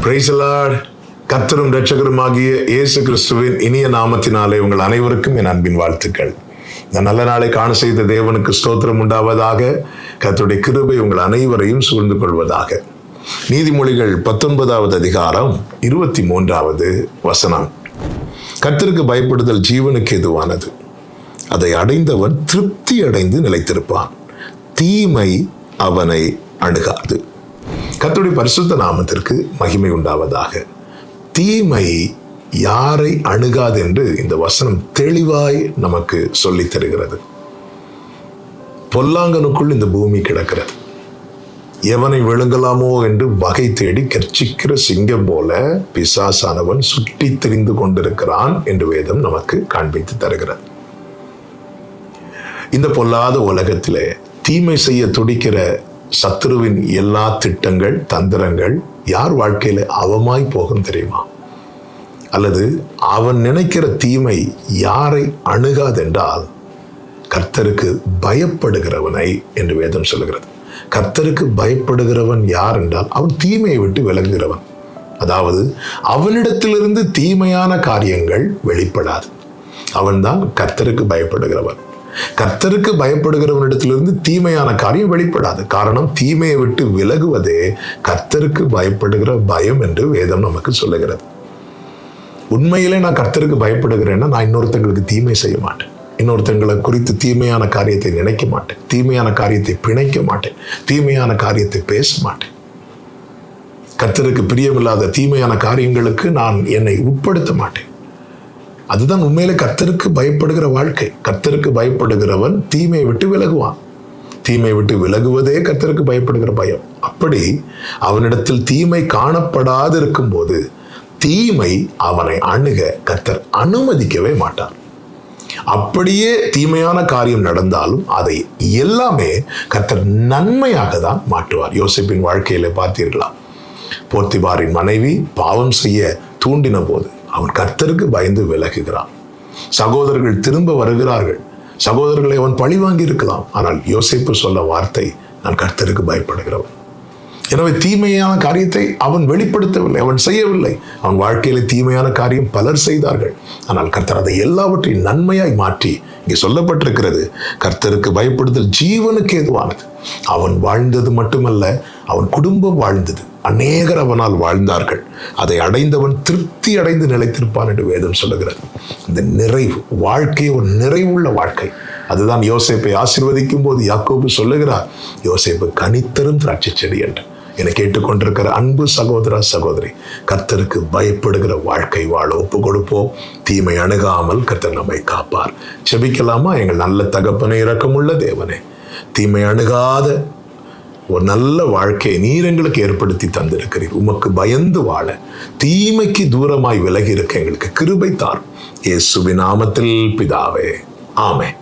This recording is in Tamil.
Praise the Lord. கர்த்தரும் இரட்சகருமாகிய இயேசு கிறிஸ்துவின் இனிய நாமத்தினாலே உங்கள் அனைவருக்கும் என் அன்பின் வாழ்த்துக்கள். இந்த நல்ல நாளை காண செய்த தேவனுக்கு ஸ்தோத்திரம் உண்டாவதாக. கர்த்தருடைய கிருபை உங்கள் அனைவரையும் சூழ்ந்து கொள்வதாக. நீதிமொழிகள் 19வது அதிகாரம் 23வது வசனம். கர்த்தருக்கு பயப்படுதல் ஜீவனுக்கு எதுவானது, அதை அடைந்தவன் திருப்தி அடைந்து நிலைத்திருப்பான், தீமை அவனை அணுகாது. கர்த்தருடைய பரிசுத்த நாமத்திற்கு மகிமை உண்டாவதாக. தீமை யாரை அணுகாது என்று இந்த வசனம் தெளிவாய் நமக்கு சொல்லித் தருகிறது. பொல்லாங்கனுக்குள் இந்த பூமி கிடக்கிறது. எவனை விழுங்கலாமோ என்று வகை தேடி கர்ச்சிக்கிற சிங்கம் போல பிசாசானவன் சுற்றி திரிந்து கொண்டிருக்கிறான் என்று வேதம் நமக்கு காண்பித்து தருகிறது. இந்த பொல்லாத உலகத்திலே தீமை செய்ய துடிக்கிற சத்துருவின் எல்லா திட்டங்கள், தந்திரங்கள் யார் வாழ்க்கையில அவமாய் போகும் தெரியுமா? அல்லது அவன் நினைக்கிற தீமை யாரை அணுகாதென்றால் கர்த்தருக்கு பயப்படுகிறவனை என்று வேதம் சொல்லுகிறது. கர்த்தருக்கு பயப்படுகிறவன் யார் என்றால் அவன் தீமையை விட்டு விலகுகிறவன். அதாவது அவனிடத்திலிருந்து தீமையான காரியங்கள் வெளிப்படாது. அவன்தான் கர்த்தருக்கு பயப்படுகிறவன். கர்த்தருக்கு பயப்படுகிறவனிடத்திலிருந்து தீமையான காரியம் வெளிப்படாது. காரணம், தீமையை விட்டு விலகுவதே கர்த்தருக்கு பயப்படுகிற பயம் என்று வேதம் நமக்கு சொல்லுகிறது. உண்மையிலே நான் கர்த்தருக்கு பயப்படுகிறேன்னா நான் இன்னொருத்தங்களுக்கு தீமை செய்ய மாட்டேன். இன்னொருத்தங்களை குறித்து தீமையான காரியத்தை நினைக்க மாட்டேன். தீமையான காரியத்தை பிணைக்க மாட்டேன். தீமையான காரியத்தை பேச மாட்டேன். கர்த்தருக்கு பிரியமில்லாத தீமையான காரியங்களுக்கு நான் என்னை உட்படுத்த மாட்டேன். அதுதான் உண்மையிலே கர்த்தருக்கு பயப்படுகிற வாழ்க்கை. கர்த்தருக்கு பயப்படுகிறவன் தீமையை விட்டு விலகுவான். தீமையை விட்டு விலகுவதே கர்த்தருக்கு பயப்படுகிற பயம். அப்படி அவனிடத்தில் தீமை காணப்படாது இருக்கும் போது தீமை அவனை அணுக கர்த்தர் அனுமதிக்கவே மாட்டார். அப்படியே தீமையான காரியம் நடந்தாலும் அதை எல்லாமே கர்த்தர் நன்மையாக தான் மாற்றுவார். யோசேப்பின் வாழ்க்கையில பார்த்தீர்களா? போத்திபாரின் மனைவி பாவம் செய்ய தூண்டின போது அவன் கர்த்தருக்கு பயந்து விலகுகிறான். சகோதரர்கள் திரும்ப வருகிறார்கள். சகோதரர்களை அவன் பழி வாங்கி இருக்கலாம். ஆனால் யோசேப்பு சொல்ல வார்த்தை, நான் கர்த்தருக்கு பயப்படுகிறவன். எனவே தீமையான காரியத்தை அவன் வெளிப்படுத்தவில்லை, அவன் செய்யவில்லை. அவன் வாழ்க்கையில தீமையான காரியம் பலர் செய்தார்கள். ஆனால் கர்த்தர் அதை எல்லாவற்றையும் நன்மையாய் மாற்றி இங்கே சொல்லப்பட்டிருக்கிறது. கர்த்தருக்கு பயப்படுதல் ஜீவனுக்கு ஏதுவானது. அவன் வாழ்ந்தது மட்டுமல்ல, அவன் குடும்பம் வாழ்ந்தது. அநேகர் அவனால் வாழ்ந்தார்கள். அதை அடைந்தவன் திருப்தி அடைந்து நிலைத்திருப்பான் என்று வேதம் சொல்லுகிறது. இந்த நிறைவு வாழ்க்கை ஒரு நிறைவுள்ள வாழ்க்கை. அதுதான் யோசேப்பை ஆசீர்வதிக்கும் போது யாக்கோபு சொல்லுகிறார், யோசேப்பு கனித்தரும் திராட்சை செடி என்று. என கேட்டுக்கொண்டிருக்கிற அன்பு சகோதர சகோதரி, கர்த்தருக்கு பயப்படுகிற வாழ்க்கை வாழ ஒப்பு கொடுப்போம். தீமை அணுகாமல் கர்த்தர் நம்மை காப்பார். செபிக்கலாமா? எங்கள் நல்ல தகப்பனை, இரக்கமுள்ள தேவனே, தீமை அணுகாத ஒரு நல்ல வாழ்க்கையை நீர் எங்களுக்கு ஏற்படுத்தி தந்திருக்கிறீர். உமக்கு பயந்து வாழ, தீமைக்கு தூரமாய் விலகி இருக்க எங்களுக்கு கிருபை தாரும். இயேசுவின் நாமத்தில் பிதாவே, ஆமென்.